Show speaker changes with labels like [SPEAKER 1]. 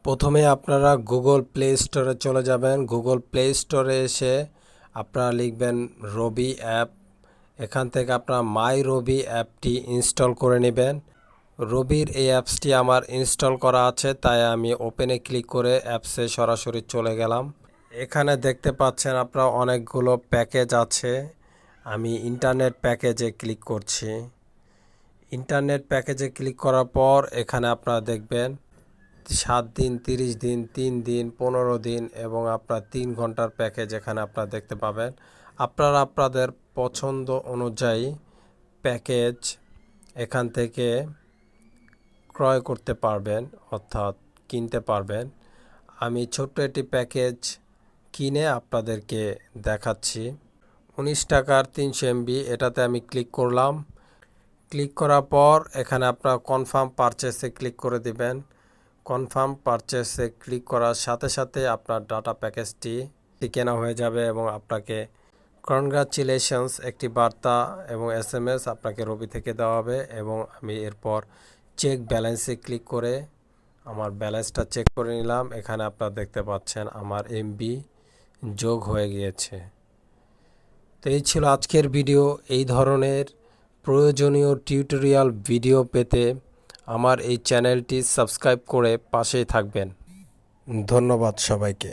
[SPEAKER 1] প্রথমে আপনারা Google play স্টোরে চলে যাবেন। গুগল প্লে স্টোরে এসে আপনারা লিখবেন রবি অ্যাপ। এখান থেকে আপনারা মাই রবি অ্যাপটি ইনস্টল করে নেবেন। রবির এই অ্যাপসটি আমার ইনস্টল করা আছে, তাই আমি ওপেনে ক্লিক করে অ্যাপসে সরাসরি চলে গেলাম। এখানে দেখতে পাচ্ছেন আপনারা অনেকগুলো প্যাকেজ আছে। আমি ইন্টারনেট প্যাকেজে ক্লিক করছি। ইন্টারনেট প্যাকেজে ক্লিক করার পর এখানে আপনারা দেখবেন 7 দিন, 30 দিন, 3 দিন, 15 দিন এবং আপনার 3 ঘন্টার প্যাকেজ এখানে আপনারা দেখতে পাবেন। আপনারা আপনাদের পছন্দ অনুযায়ী প্যাকেজ এখান থেকে ক্রয় করতে পারবেন, অর্থাৎ কিনতে পারবেন। আমি ছোট্ট একটি প্যাকেজ কিনে আপনাদেরকে দেখাচ্ছি। 19 টাকার 300 MB, এটাতে আমি ক্লিক করলাম। ক্লিক করার পর এখানে আপনারা কনফার্ম পারচেসে ক্লিক করে দিবেন। কনফার্ম পারচেসে ক্লিক করার সাথে সাথে আপনার ডাটা প্যাকেজটি কেনা হয়ে যাবে এবং আপনাকে কনগ্রাচুলেশনস একটি বার্তা এবং SMS আপনাকে রবি থেকে দেওয়া হবে। এবং আমি এরপর চেক ব্যালেন্সে ক্লিক করে আমার ব্যালেন্সটা চেক করে নিলাম। এখানে আপনারা দেখতে পাচ্ছেন আমার MB যোগ হয়ে গিয়েছে। তো এই ছিল আজকের ভিডিও। এই ধরনের প্রয়োজনীয় টিউটোরিয়াল ভিডিও পেতে আমার এই চ্যানেলটি সাবস্ক্রাইব করে পাশেই থাকবেন। ধন্যবাদ সবাইকে।